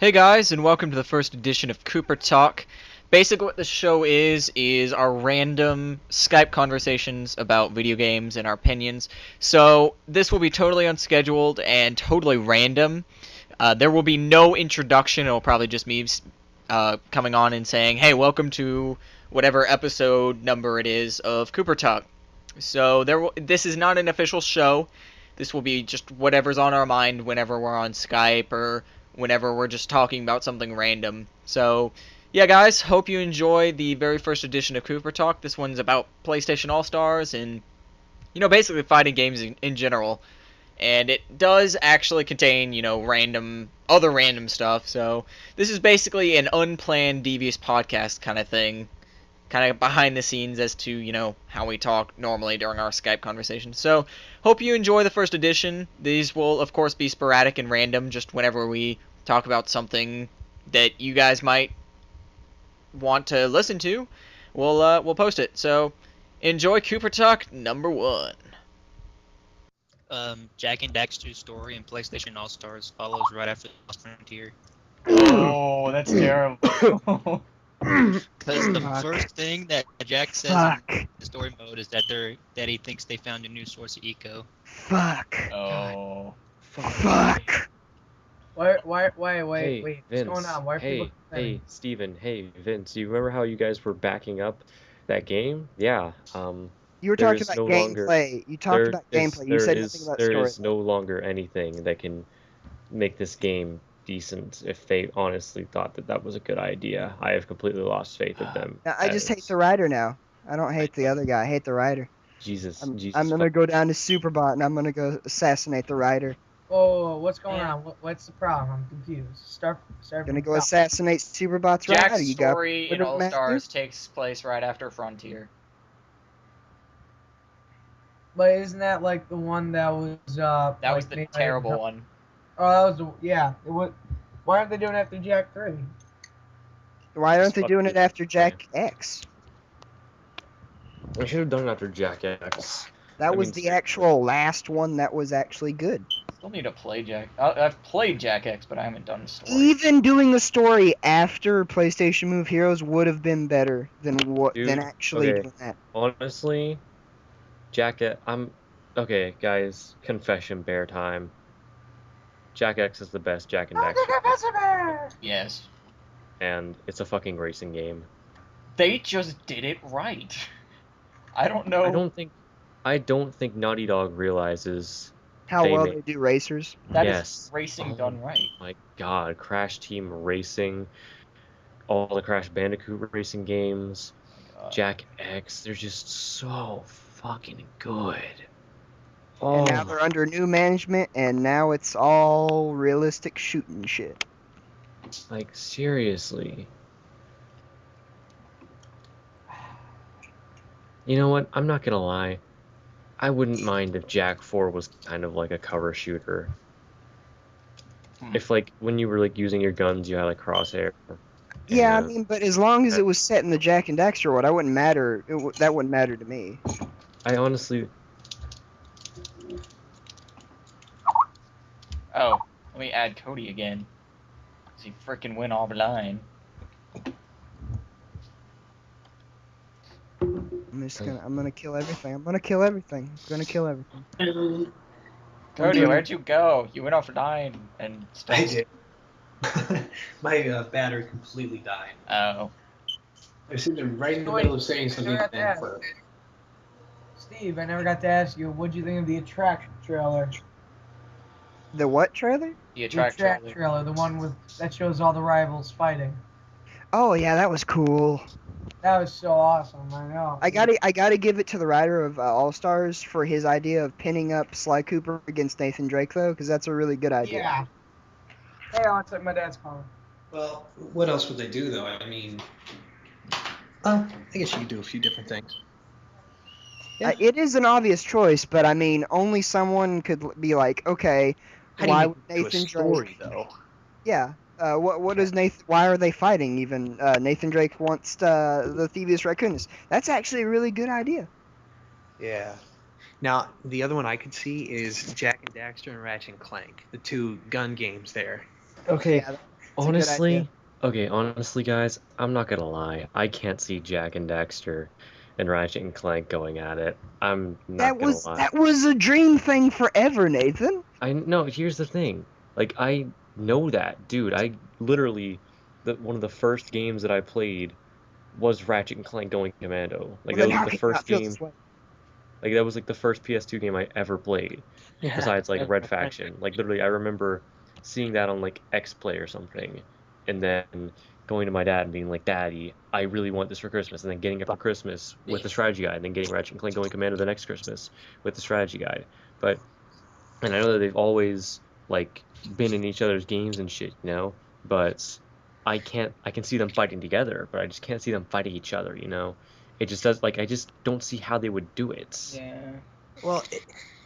Hey guys, and welcome to the first edition of Cooper Talk. Basically what the show is our random Skype conversations about video games and our opinions. So this will be totally unscheduled and totally random. There will be no introduction. It'll probably just me coming on and saying, hey, welcome to whatever episode number it is of Cooper Talk. So this is not an official show. This will be just whatever's on our mind whenever we're on Skype or whenever we're just talking about something random. So, yeah, guys, hope you enjoy the very first edition of Cooper Talk. This one's about PlayStation All-Stars and, basically fighting games in general. And it does actually contain, other random stuff. So, this is basically an unplanned Devious podcast kind of thing. Kind of behind the scenes as to, how we talk normally during our Skype conversations. So, hope you enjoy the first edition. These will, of course, be sporadic and random, just whenever we talk about something that you guys might want to listen to. We'll post it. So, enjoy Cooper Talk number 1. Jack and Daxter's story in PlayStation All-Stars follows right after Lost Frontier. Oh, that's terrible. Because the first thing that Jack says in the story mode is that he thinks they found a new source of eco. Fuck. Oh. Fuck. Wait, Hey, what's going on? Why are people hey, Steven, hey, Vince, do you remember how you guys were backing up that game? Yeah, You were there talking is about no longer- gameplay. You talked about gameplay. You said nothing about there story. is no longer anything that can make this game decent if they honestly thought that that was a good idea. I have completely lost faith in them. Now, I just hate the writer now. I don't hate the other guy. I hate the writer. Jesus. I'm gonna go down to Superbot and I'm gonna go assassinate the writer. Oh, what's going on? What's the problem? I'm confused. Start. Gonna go assassinate Superbot's Jack's writer. You got story in Twitter All-Stars takes place right after Frontier. But isn't that like the one that was That was the terrible one. Oh, that was Why aren't they doing it after Jack 3? Why aren't they doing it after Jack X? I should have done it after Jack X. That was the actual last one that was actually good. Still need to play Jack. I've played Jack X, but I haven't done the story. Even doing the story after PlayStation Move Heroes would have been better than actually doing that. Honestly, okay, guys, confession bear time. Jack X is the best Jack and Daxter. Yes. And it's a fucking racing game. They just did it right. I don't know. I don't think Naughty Dog realizes how well they do racers. That is racing done right. My God, Crash Team Racing, all the Crash Bandicoot racing games, Jack X, they're just so fucking good. And now they're under new management, and now it's all realistic shooting shit. Like, seriously. You know what? I'm not gonna lie. I wouldn't mind if Jack 4 was kind of like a cover shooter. If, like, when you were, like, using your guns, you had a crosshair. Yeah, I mean, but as long as it was set in the Jack and Daxter world, that wouldn't matter to me. I honestly... Oh, let me add Cody again. Cause he frickin' went offline. I'm gonna kill everything. Cody, where'd you go? You went offline and stuff. I did. My battery completely died. Oh. I was sitting right in the middle of saying something. Steve, I never got to ask you, what'd you think of the Attract trailer? The what trailer? The Attract trailer, the one that shows all the rivals fighting. Oh yeah, that was cool. That was so awesome, I know. I gotta give it to the writer of All Stars for his idea of pinning up Sly Cooper against Nathan Drake, though, because that's a really good idea. Yeah. Hey, I'll take my dad's calling. Well, what else would they do, though? I mean, I guess you could do a few different things. Yeah. It is an obvious choice, but I mean, only someone could be like, okay, why would Nathan Drake? Though? Yeah. What is Nathan? Why are they fighting? Even Nathan Drake wants the Thievius Raccoonus. That's actually a really good idea. Yeah. Now the other one I could see is Jack and Daxter and Ratchet and Clank, the two gun games there. Okay. It's a good idea. Honestly, guys, I'm not gonna lie. I can't see Jack and Daxter and Ratchet and Clank going at it. I'm not gonna lie. That was a dream thing forever, Nathan. I know. Here's the thing. Like, I know that, dude. I literally, one of the first games that I played was Ratchet and Clank Going Commando. Like, Well, that then how was the can you first not feel game. this way? Like, that was like the first PS2 game I ever played. Besides like Red Faction. Like, literally, I remember seeing that on like X Play or something, and then going to my dad and being like, "Daddy, I really want this for Christmas," and then getting it for Christmas with the strategy guide, and then getting Ratchet and Clank Going Commando the next Christmas with the strategy guide. And I know that they've always like been in each other's games and shit, you know. But I can see them fighting together, but I just can't see them fighting each other, you know. It just does I just don't see how they would do it. Yeah. Well,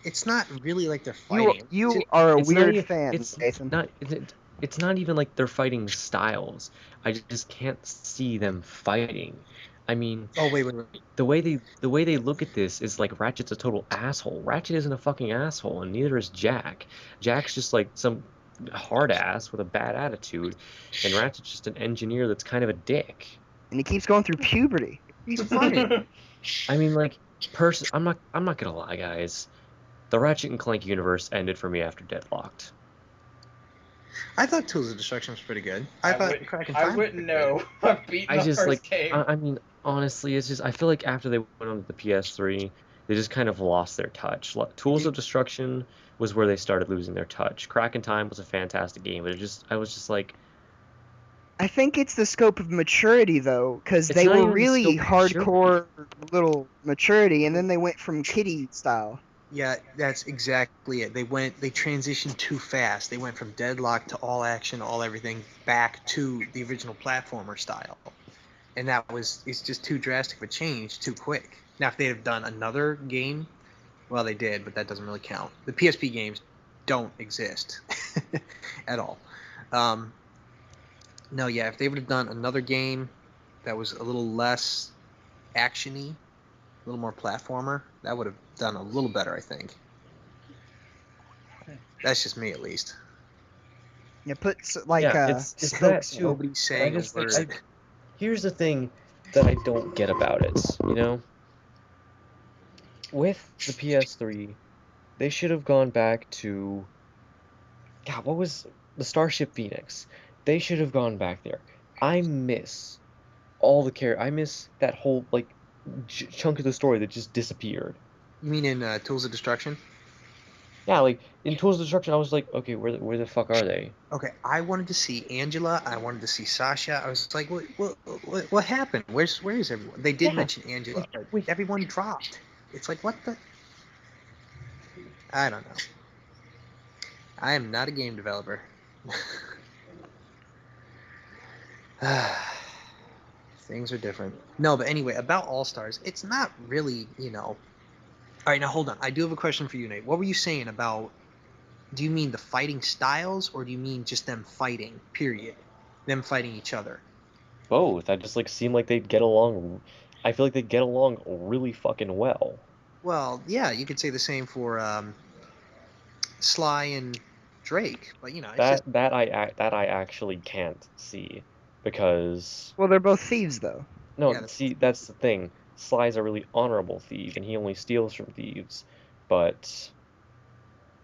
it's not really like they're fighting. You are a It's not weird even, fan, it's Nathan. not it's not even like they're fighting styles. I just can't see them fighting. I mean, Oh wait. the way they look at this is like Ratchet's a total asshole. Ratchet isn't a fucking asshole, and neither is Jack. Jack's just like some hard ass with a bad attitude, and Ratchet's just an engineer that's kind of a dick. And he keeps going through puberty. He's fine. I mean, like, I'm not gonna lie, guys. The Ratchet and Clank universe ended for me after Deadlocked. I thought Tools of Destruction was pretty good. I wouldn't know. I've beaten I the just first like, game. I mean, honestly, it's just I feel like after they went on to the PS3, they just kind of lost their touch. Tools of Destruction was where they started losing their touch. Crack in Time was a fantastic game, but I was just like, I think it's the scope of maturity, though, because It's they not were even the really scope of hardcore little maturity, and then they went from kiddie style. Yeah, that's exactly it. They transitioned too fast. They went from Deadlock to all action, all everything, back to the original platformer style. And it's just too drastic of a change, too quick. Now, if they'd have done another game, well, they did, but that doesn't really count. The PSP games don't exist at all. No, yeah, if they would have done another game that was a little less action-y, a little more platformer, that would have done a little better, I think. That's just me, at least. You put like it's that too. Nobody's saying a word. Here's the thing that I don't get about it, you know? With the PS3, they should have gone back to... God, what was... The Starship Phoenix. They should have gone back there. I miss all the I miss that whole, like, chunk of the story that just disappeared. You mean in Tools of Destruction? Yeah, like, in Tools of Destruction, I was like, okay, where the fuck are they? Okay, I wanted to see Angela. I wanted to see Sasha. I was like, what happened? Where is everyone? They did mention Angela, but everyone dropped. It's like, what the? I don't know. I am not a game developer. Things are different. No, but anyway, about All-Stars, it's not really, you know... Alright, now hold on. I do have a question for you, Nate. What were you saying about... Do you mean the fighting styles, or do you mean just them fighting, period? Them fighting each other? Both. I just, like, seem like they'd get along... I feel like they'd get along really fucking well. Well, yeah, you could say the same for Sly and Drake, but, you know... It's that I actually can't see. Because... Well, they're both thieves, though. No, Yeah, see, that's the thing. Sly's a really honorable thief, and he only steals from thieves. But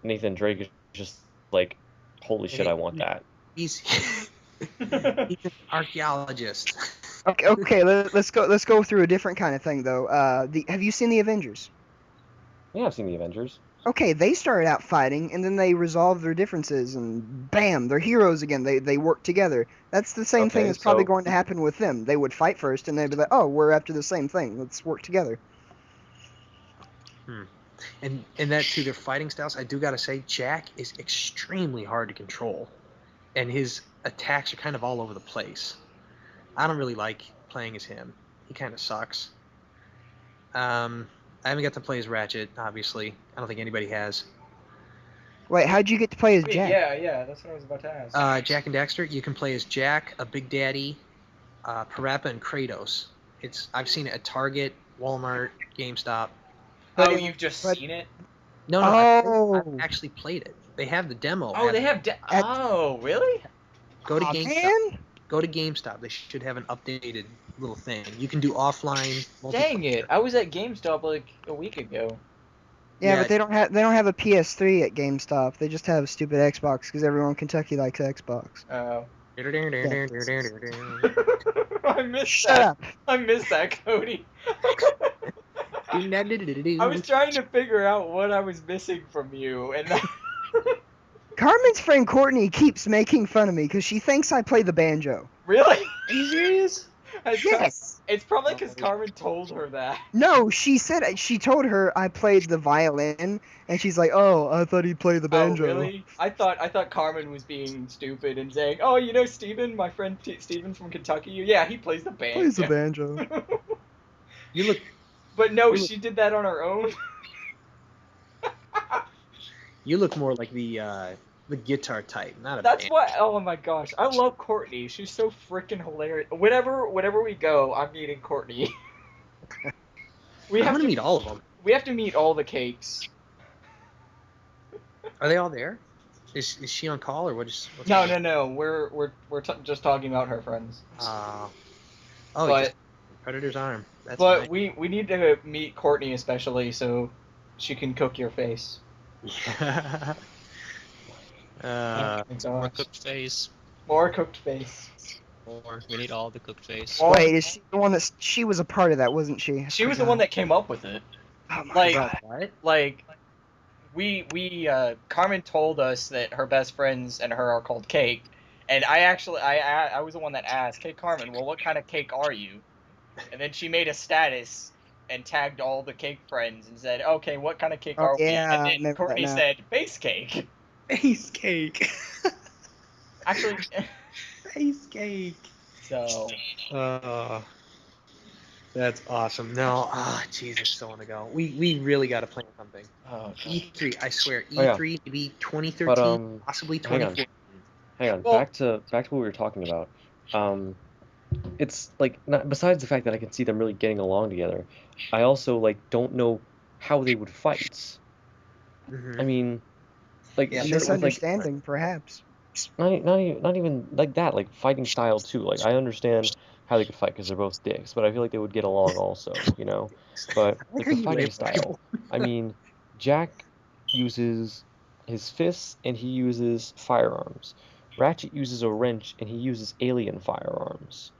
Nathan Drake is just like, holy shit, I want that. He's an archaeologist. Okay, let's go through a different kind of thing, though. Have you seen the Avengers? Yeah, I've seen the Avengers. Okay, they started out fighting, and then they resolved their differences, and bam, they're heroes again. They work together. That's the same thing that's probably going to happen with them. They would fight first, and they'd be like, oh, we're after the same thing. Let's work together. And that too, their fighting styles, I do gotta say, Jack is extremely hard to control. And his attacks are kind of all over the place. I don't really like playing as him. He kind of sucks. I haven't got to play as Ratchet, obviously. I don't think anybody has. Wait, how'd you get to play as Jack? Yeah, that's what I was about to ask. Jack and Daxter, you can play as Jack, a Big Daddy, Parappa, and Kratos. I've seen it at Target, Walmart, GameStop. Oh, you've just seen it? No, Oh. I've actually played it. They have the demo. Oh, they have. Oh, really? Go to Aw, GameStop. man. Go to GameStop. They should have an updated little thing. You can do offline. Dang it! I was at GameStop like a week ago. Yeah, Yeah. but they don't have a PS3 at GameStop. They just have a stupid Xbox because everyone in Kentucky likes Xbox. Oh. I missed Shut that. up. I missed that, Cody. I was trying to figure out what I was missing from you, and Carmen's friend Courtney keeps making fun of me because she thinks I play the banjo. really, Are you serious? Yes. it's probably because Carmen told her that. No, she told her I played the violin, and she's like, "Oh, I thought he played the banjo." Oh, really? I thought Carmen was being stupid and saying, "Oh, you know Steven, my friend Steven from Kentucky. Yeah, he plays the banjo." Plays the banjo. You look. But no, she did that on her own. You look more like the guitar type, not a. That's band. what. Oh my gosh, I love Courtney. She's so freaking hilarious. Whenever we go, I'm meeting Courtney. We I have want to to meet all of them. We have to meet all the cakes. Are they all there? Is she on call or what's No, going no, no. We're just talking about her friends. on? But- Yeah. Predator's arm. That's But nice. we need to meet Courtney especially so she can cook your face. Yeah. More cooked face. More cooked face. More. We need all the cooked face. Well, Wait, is she the one that she was a part of that, wasn't she? She was the one that came up with it. Oh my Like, God. what? like, Carmen told us that her best friends and her are called Cake, and I was the one that asked, "Hey Carmen, well, what kind of cake are you?" And then she made a status and tagged all the cake friends and said, "Okay, what kind of cake Oh, are we?" yeah, I And then remember Courtney that now. said, "Base cake." Face cake. Actually, Face cake. so That's awesome. No, Jesus, still want to go. We really got to plan something. oh, God. E3, I swear, Oh, yeah. E3 maybe 2013, But, possibly hang on. 2014. Hang on, Well- back to what we were talking about. It's like besides the fact that I can see them really getting along together, I also like don't know how they would fight. Mhm. I mean, like Yeah, sure, with, like, Misunderstanding, perhaps. not even like that, like fighting style too. Like I understand how they could fight because they're both dicks, but I feel like they would get along also, you know. But like how the you fighting label style, people. I mean, Jack uses his fists and he uses firearms. Ratchet uses a wrench and he uses alien firearms.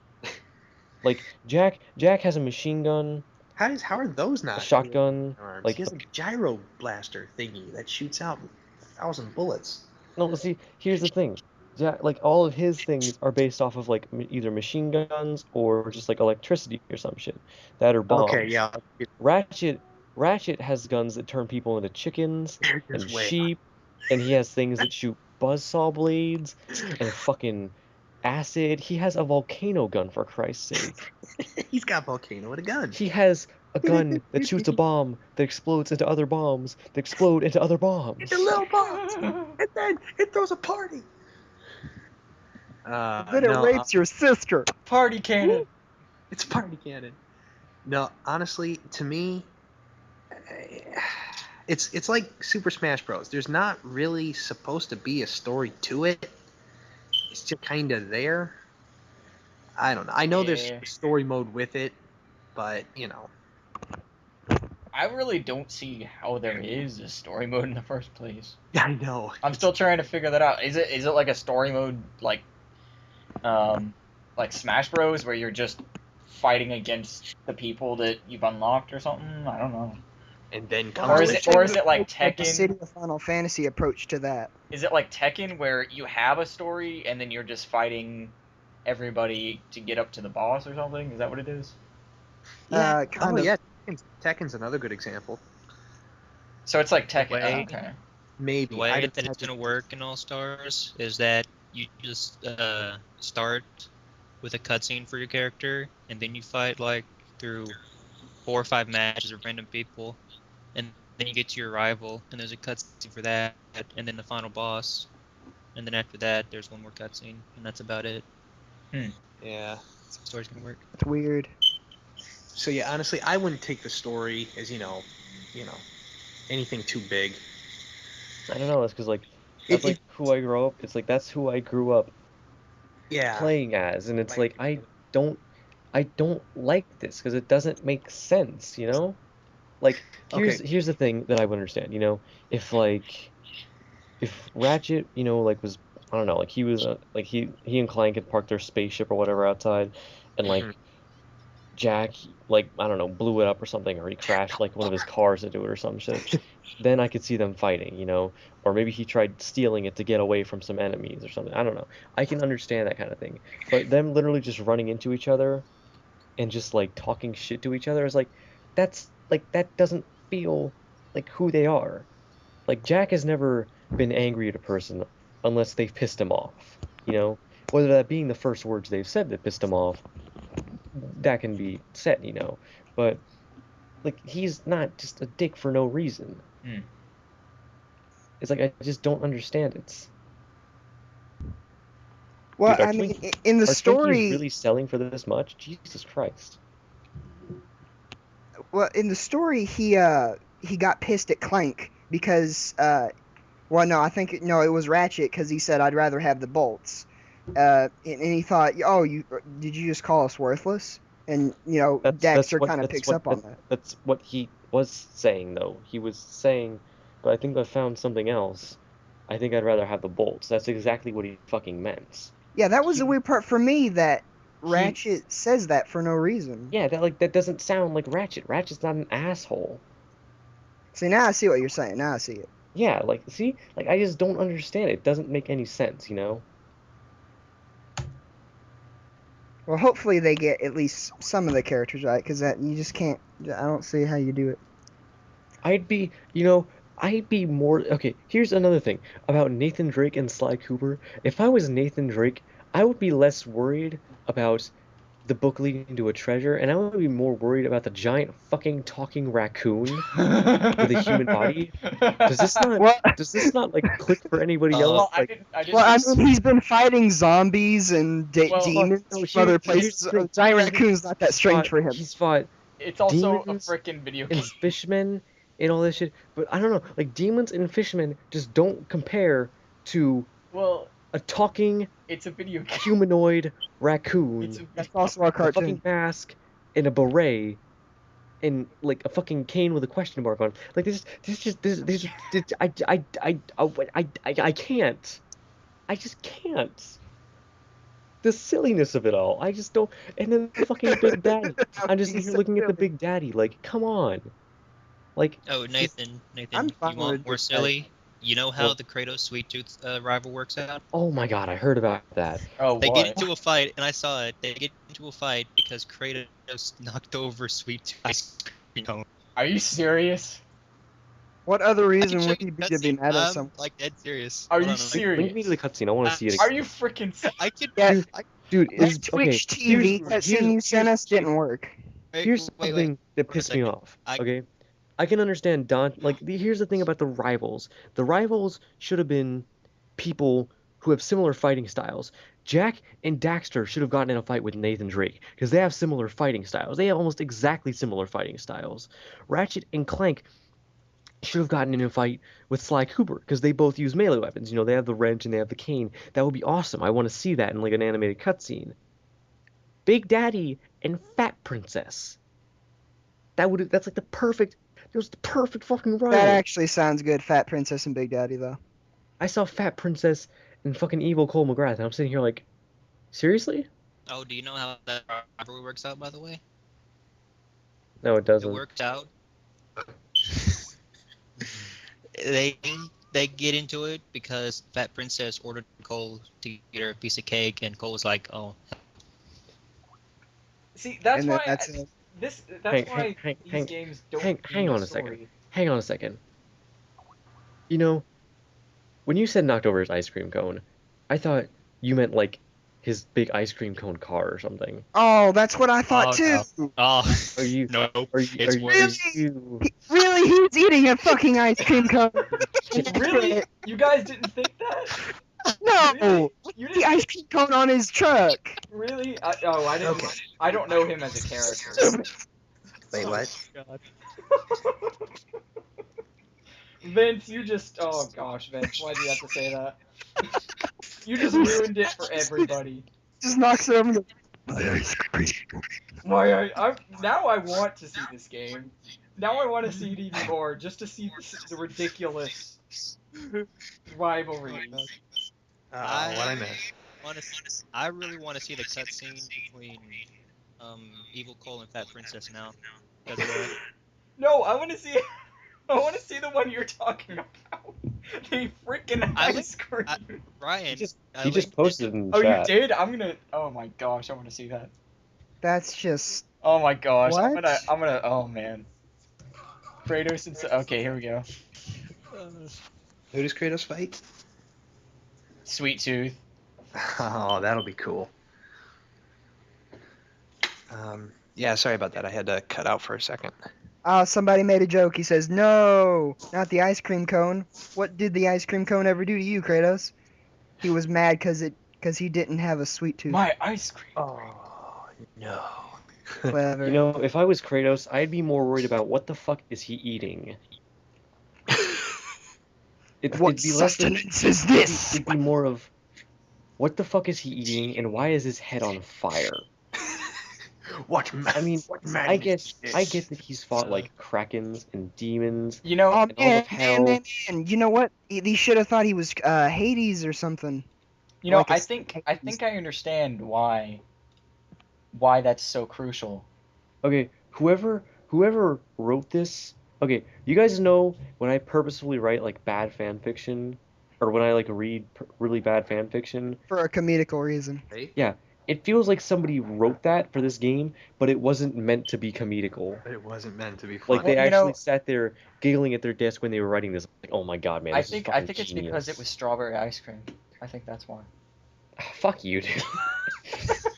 Like Jack has a machine gun, How are those not a shotgun, arms? like He has a gyro blaster thingy that shoots out 1,000 bullets. no. See, here's the thing. Jack, like all of his things are based off of like either machine guns or just like electricity or some shit that are bombs. Okay, yeah. Ratchet has guns that turn people into chickens They're and just way sheep, and he has things that shoot buzzsaw blades and fucking acid. He has a volcano gun, for Christ's sake. He's got volcano with a gun. He has a gun that shoots a bomb that explodes into other bombs that explode into other bombs. It's a little box, and then it throws a party. Then it no, rapes your sister. Party cannon. it's a party cannon. No, honestly, to me, it's like Super Smash Bros. There's not really supposed to be a story to it. It's just kind of there. I don't know. I know there's Yeah. a story mode with it, but you know. I really don't see how there is a story mode in the first place. I know. I'm still trying to figure that out. Is it like a story mode like Smash Bros where you're just fighting against the people that you've unlocked or something? I don't know. And then Or is it like The Tekken? City of Final Fantasy approach to that. Is it like Tekken where you have a story and then you're just fighting everybody to get up to the boss or something? Is that what it is? Yeah, Kind of. yeah. Tekken's another good example. So it's like Tekken. Way- Oh, okay. Maybe. The way I that it's gonna work in All Stars is that you just start with a cutscene for your character, and then you fight like through 4 or 5 matches of random people, and then you get to your rival, and there's a cutscene for that, and then the final boss, and then after that there's one more cutscene, and that's about it. Yeah. That's how the story's gonna work. It's weird. So yeah, honestly, I wouldn't take the story as you know, anything too big. I don't know. It's because like that's It- like who I grew up. It's like that's who I grew up playing as, and it's like I don't like this because it doesn't make sense, you know? Like here's the thing that I would understand, you know, if Ratchet, you know, like was I don't know, like he was like he and Clank had parked their spaceship or whatever outside, and like Jack, like I don't know, blew it up or something, or he crashed like one of his cars into it or some shit. Then I could see them fighting, you know, or maybe he tried stealing it to get away from some enemies or something. I don't know. I can understand that kind of thing, but them literally just running into each other and just like talking shit to each other is like that doesn't feel like who they are. Like Jack has never been angry at a person unless they've pissed him off, you know? Whether that being the first words they've said that pissed him off, that can be said, you know. But like he's not just a dick for no reason. It's like I just don't understand it. Well, Dude, I mean, in the story, Twinkies really selling for this much? Jesus Christ. well, in the story, he got pissed at Clank because well, no, I think no, it was Ratchet because he said I'd rather have the bolts, and he thought, oh, did you just call us worthless? And you know, Dexter kind of picks up on that. That's what he was saying, though. He was saying, but I think I found something else. I think I'd rather have the bolts. That's exactly what he fucking meant. Yeah, that was the weird part for me, that Ratchet says that for no reason. Yeah, that doesn't sound like Ratchet. Ratchet's not an asshole. See, now I see what you're saying. Now I see it. Yeah, like, see? Like, I just don't understand it. It doesn't make any sense, you know? Well, hopefully they get at least some of the characters right, because that you just can't. I don't see how you do it. I'd be more... Okay, here's another thing about Nathan Drake and Sly Cooper. If I was Nathan Drake, I would be less worried about the book leading to a treasure, and I would be more worried about the giant fucking talking raccoon with a human body. Does this not like click for anybody else? I mean, he's been fighting zombies and demons from other places. Giant raccoon's not that strange for him. He's fought It's also a demons freaking video game. and fishmen and all this shit, but I don't know, like demons and fishmen just don't compare to a talking It's a video game. humanoid raccoon. That's also a A cartoon. fucking mask and a beret and like a fucking cane with a question mark on it. Like I can't. I just can't. The silliness of it all. I just don't. And then the fucking Big Daddy. I'm just here looking at the Big Daddy. Like, come on. Like. Oh, Nathan, I'm you fine with want more Big silly? You know how the Kratos Sweet Tooth rival works out? Oh my god, I heard about that. Oh, They what? get into a fight, and I saw it. They get into a fight because Kratos knocked over Sweet Tooth ice cream cone. Are you serious? What other I reason can show would you he the be to be cutscene. mad at I'm some? like dead serious. Are Hold you on, serious? Link me to the cutscene. I want to see it. Are you freaking I could. Yeah, Dude, that Twitch TV cutscene you sent us didn't work. Here's something that pissed me off. Okay, I can understand here's the thing about the rivals. The rivals should have been people who have similar fighting styles. Jack and Daxter should have gotten in a fight with Nathan Drake because they have similar fighting styles. They have almost exactly similar fighting styles. Ratchet and Clank should have gotten in a fight with Sly Cooper because they both use melee weapons. You know, they have the wrench and they have the cane. That would be awesome. I want to see that in like an animated cutscene. Big Daddy and Fat Princess. That's like the perfect. It was the perfect fucking rival. That actually sounds good, Fat Princess and Big Daddy, though. I saw Fat Princess and fucking evil Cole McGrath, and I'm sitting here like, seriously? Oh, do you know how that rivalry works out, by the way? No, it doesn't. It worked out. They get into it because Fat Princess ordered Cole to get her a piece of cake, and Cole was like, "Oh." See, that's And why that's these Hang- games don't. hang need on a story. second. Hang on a second. You know, when you said knocked over his ice cream cone, I thought you meant like his big ice cream cone car or something. Oh, that's what I thought too. No. Oh, Are you? nope. It's worse. Really, he's eating a fucking ice cream cone. Really? You guys didn't think that? No, Really? You the didn't ice cream cone on his truck. really? I didn't. Okay. I don't know him as a character. Wait, what? Vince, you just. Oh gosh, Vince, why do you have to say that? You just ruined it for everybody. Just knocks it over and goes, "My ice cream." Now I want to see this game. Now I want to see it even more, just to see the ridiculous rivalries. What I missed. I really want to see the cutscene between Evil Cole and Fat Princess now. Because of that. No, I want to see. I want to see the one you're talking about. The freaking ice cream. Ryan, He just posted it in Oh, chat. you did? I'm gonna. Oh my gosh, I want to see that. That's just. Oh my gosh, What? I'm gonna. Oh man. Kratos and. Okay, here we go. Who does Kratos fight? Sweet Tooth. Oh, that'll be cool. Yeah, sorry about that. I had to cut out for a second. Somebody made a joke. He says, "No, not the ice cream cone. What did the ice cream cone ever do to you, Kratos?" He was mad because he didn't have a sweet tooth. My ice cream. Oh, no. Clever. You know, if I was Kratos, I'd be more worried about what the fuck is he eating. What it'd be less than, sustenance is this? it'd be more of, what the fuck is he eating, and why is his head on fire? I mean, I get that he's fought like krakens and demons. You know. Oh And all of hell. man! You know what? They should have thought he was Hades or something. You know. Like I think I understand why that's so crucial. Okay, whoever wrote this. Okay, you guys know when I purposefully write like bad fan fiction, or when I like read really bad fan fiction. For a comedical reason. Yeah, it feels like somebody wrote that for this game, but it wasn't meant to be comedical. It wasn't meant to be funny. Like they Well, you actually know- sat there giggling at their desk when they were writing this. Like, oh my god, man! I This think is I fucking think it's genius. because it was strawberry ice cream. I think that's why. Fuck you, dude.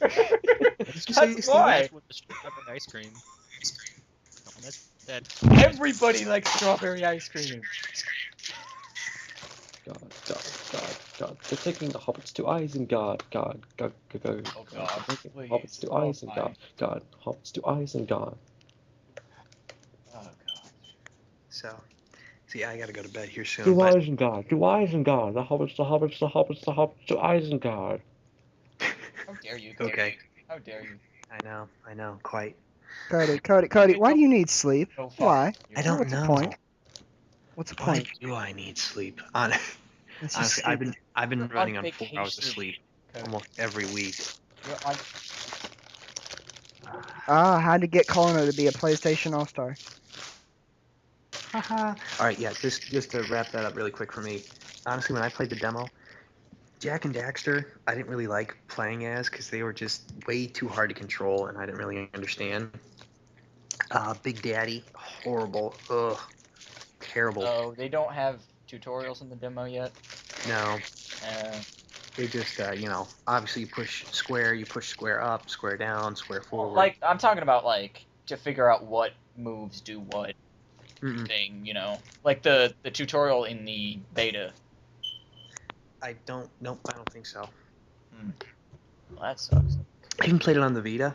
That's why. With the strawberry ice cream. Oh, that's that. Everybody likes strawberry ice cream. God. They're taking the hobbits to Isengard. God. Oh God, Taking please. hobbits to Oh, Isengard. God. Hobbits to Isengard. Oh God. So, see, I gotta go to bed here soon. To But Isengard. The hobbits to Isengard. How dare you? Cody? okay, How dare you? I know, quite. Cody, why do you need sleep? Go fuck Why? you. I don't What's know. the point? What's the Why point? do I need sleep? That's just Honestly, stupid. I've been You're running on on 4 hours of vacation, sleep Cody. almost every week. You're on- How'd to get Colin to be a PlayStation All-Star? All right, yeah. Just to wrap that up really quick for me. Honestly, when I played the demo, Jack and Daxter, I didn't really like playing as because they were just way too hard to control, and I didn't really understand. Big Daddy, horrible. Ugh, terrible. Oh, they don't have tutorials in the demo yet. No, Uh, they just obviously you push square up, square down, square forward. like I'm talking about like to figure out what moves do what Mm-mm. thing, you know, like the tutorial in the beta. Nope, I don't think so. Well, that sucks. I even played it on the Vita.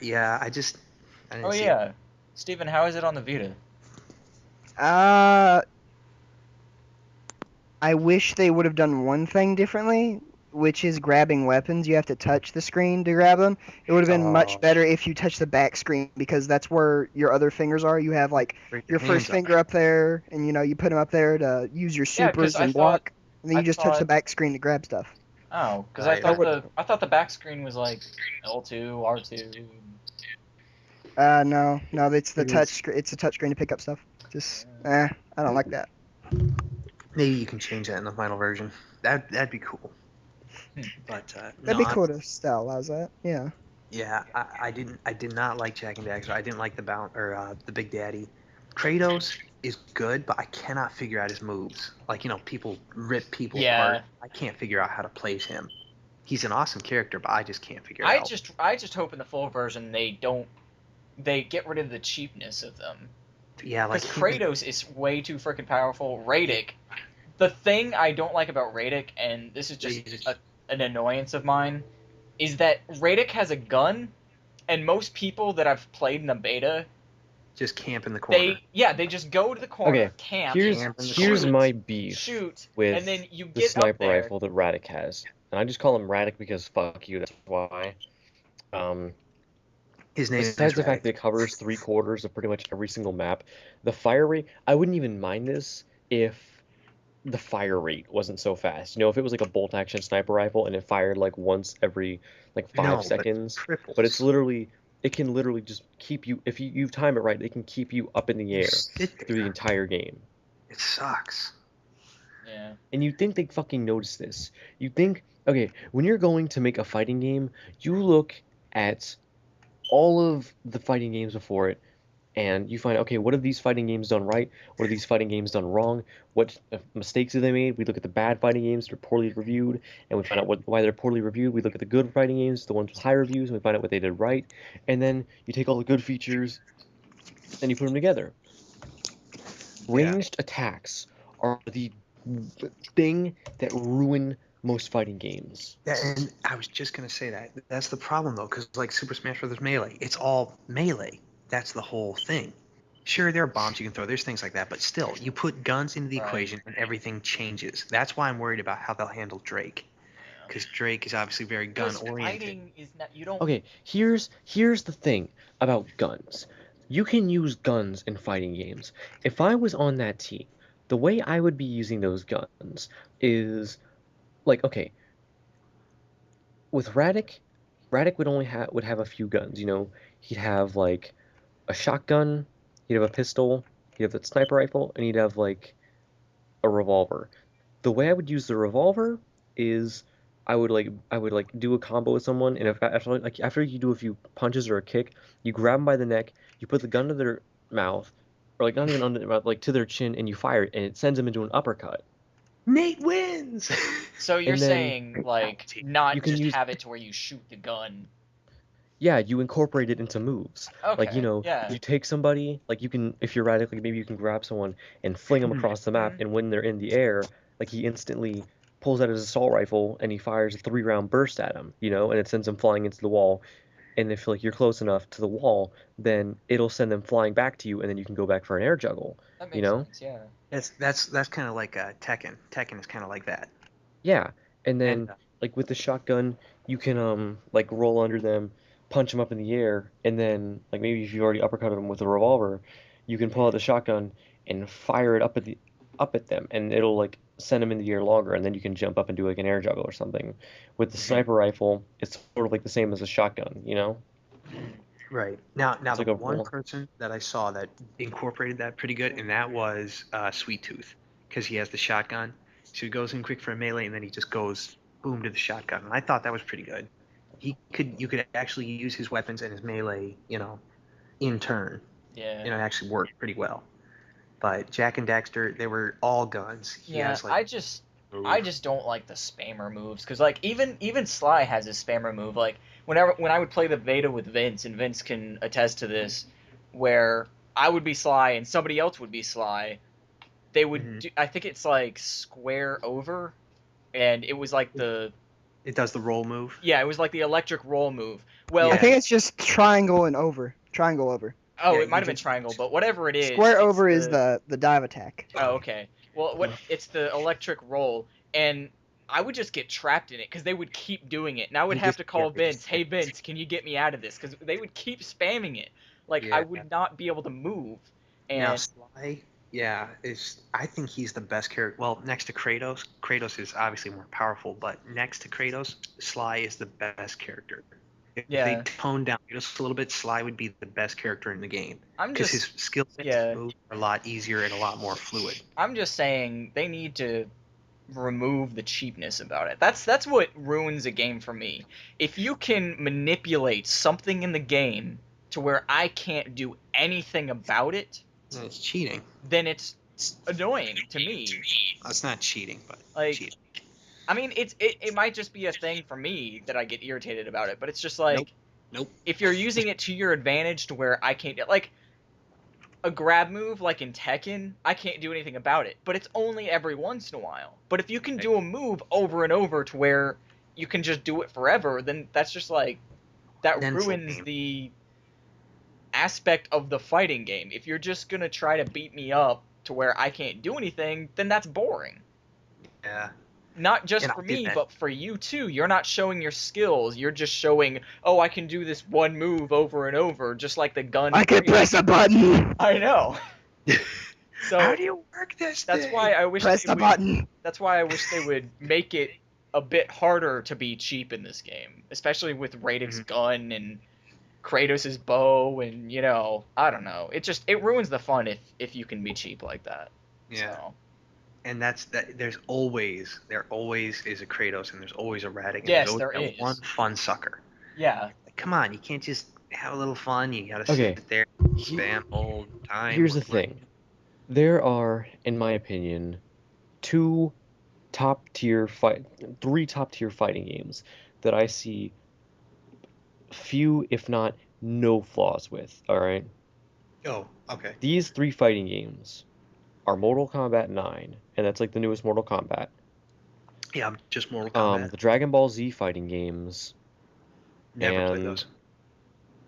Yeah, I didn't Oh see it. yeah, Steven, how is it on the Vita? I wish they would have done one thing differently, which is grabbing weapons. You have to touch the screen to grab them. It would have been Oh. much better if you touch the back screen because that's where your other fingers are. You have like Break your hands first up. finger up there, and you put them up there to use your Yeah, 'cause supers I and thought- block, and then you I just touch the thought- back screen to grab stuff. Oh, because Right. I thought the back screen was like L2, R2. No, it's the It touch. is. It's a touch screen to pick up stuff. Just, I don't like that. Maybe you can change that in the final version. That'd be cool. Hmm. But That'd be cool to stylize that. Yeah. Yeah, I did not like Jack and Daxter. I didn't like the Big Daddy. Kratos is good, but I cannot figure out his moves. Like people rip people Yeah. apart. I can't figure out how to place him. He's an awesome character, but I just can't figure it out. I just hope in the full version they get rid of the cheapness of them. Yeah, like Because Kratos is way too freaking powerful. Radek, the thing I don't like about Radek, and this is just an annoyance of mine, is that Radek has a gun, and most people that I've played in the beta just camp in the corner. They just go to the corner, Okay, camp. here's my beef shoot, with and then you the get up sniper there. rifle that Radic has. And I just call him Radic because fuck you, that's why. His name is Besides the Radic. fact that it covers 3/4 of pretty much every single map, the fire rate, I wouldn't even mind this if the fire rate wasn't so fast. You know, if it was like a bolt action sniper rifle and it fired like once every like 5 seconds, but it's literally, it can literally just keep you, if you time it right, it can keep you up in the air through the entire game. It sucks. Yeah. And you'd think they'd fucking notice this. You'd think, okay, when you're going to make a fighting game, you look at all of the fighting games before it, and you find, okay, what have these fighting games done right? What have these fighting games done wrong? What mistakes have they made? We look at the bad fighting games that are poorly reviewed, and we find out why they're poorly reviewed. We look at the good fighting games, the ones with high reviews, and we find out what they did right. And then you take all the good features, and you put them together. Ranged attacks are the thing that ruin most fighting games. Yeah, and I was just gonna say that. That's the problem though, because like Super Smash Bros. Melee, it's all melee. That's the whole thing. Sure, there are bombs you can throw. There's things like that, but still, you put guns into the equation and everything changes. That's why I'm worried about how they'll handle Drake, because Drake is obviously very gun oriented. Fighting is not. You don't. Okay, here's the thing about guns. You can use guns in fighting games. If I was on that team, the way I would be using those guns is like, okay, with Radic would only have a few guns, you know. He'd have like a shotgun, he'd have a pistol, he'd have a sniper rifle, and he'd have like a revolver. The way I would use the revolver is I would do a combo with someone, and after you do a few punches or a kick, you grab them by the neck, you put the gun to their mouth, or like not even under their mouth, like to their chin, and you fire it, and it sends them into an uppercut. Nate wins. So you're saying like not you can just use, have it to where you shoot the gun. Yeah, you incorporate it into moves. Okay. Like, you know, you take somebody, like you can, if you're Radic, like maybe you can grab someone and fling them across the map, and when they're in the air, like he instantly pulls out his assault rifle and he fires a 3-round burst at him, you know, and it sends them flying into the wall. And if like you're close enough to the wall, then it'll send them flying back to you, and then you can go back for an air juggle. That makes you know? sense, yeah. That's kind of like Tekken. Tekken is kind of like that. Yeah, and then like with the shotgun, you can like roll under them, punch them up in the air, and then like maybe if you already uppercutted them with a revolver, you can pull out the shotgun and fire it up at them, and it'll like send them in the air longer, and then you can jump up and do like an air juggle or something. With the sniper rifle, it's sort of like the same as a shotgun, you know? Right. Now It's the like one person that I saw that incorporated that pretty good, and that was Sweet Tooth, because he has the shotgun. So he goes in quick for a melee, and then he just goes boom to the shotgun. And I thought that was pretty good. You could actually use his weapons and his melee, you know, in turn. Yeah. You know, it actually worked pretty well. But Jack and Daxter, they were all guns. He has, like, I just don't like the spammer moves, because like even Sly has his spammer move. Like when I would play the beta with Vince, and Vince can attest to this, where I would be Sly and somebody else would be Sly, they would do, I think it's like square over, and it was like it does the roll move. Yeah, it was like the electric roll move. Well, I think it's just triangle and over. Triangle over. Oh, it might have been triangle, but whatever it is. Square over is the dive attack. Oh, okay. Well, it's the electric roll, and I would just get trapped in it because they would keep doing it, and I would have to call Vince, "Hey Vince, can you get me out of this?" Because they would keep spamming it. Like I would not be able to move. And now Sly, I think he's the best character. Well, next to Kratos, Kratos is obviously more powerful, but next to Kratos, Sly is the best character. If they toned down just a little bit, Sly would be the best character in the game. Because his skill sets are a lot easier and a lot more fluid. I'm just saying they need to remove the cheapness about it. That's what ruins a game for me. If you can manipulate something in the game to where I can't do anything about it, then it's cheating. Then it's annoying to me. That's not cheating, but like cheating. I mean, it might just be a thing for me that I get irritated about it, but it's just like, nope. If you're using it to your advantage to where I can't, like, a grab move like in Tekken, I can't do anything about it, but it's only every once in a while. But if you can do a move over and over to where you can just do it forever, then that's just like, that ruins the aspect of the fighting game. If you're just gonna try to beat me up to where I can't do anything, then that's boring. Yeah. Not just And for I did me, that. but for you too. You're not showing your skills. You're just showing, oh, I can do this one move over and over, just like the gun. I can press a button. I know. So How do you work this that's thing? why I wish Press the button. That's why I wish they would make it a bit harder to be cheap in this game, especially with Radix's gun and Kratos' bow, and I don't know. It ruins the fun if you can be cheap like that. Yeah. So. And there always is a Kratos, and there's always a Radic, and Yes, there's there always is. that one fun sucker. Yeah. Like, come on, you can't just have a little fun. You gotta Okay. sit there, spam all the time. Here's the thing. There are, in my opinion, three top-tier fighting games that I see few, if not no flaws with, alright? Oh, okay. These 3 fighting games are Mortal Kombat 9, and that's like the newest Mortal Kombat. Yeah, I'm just Mortal Kombat. The Dragon Ball Z fighting games, Never played and those.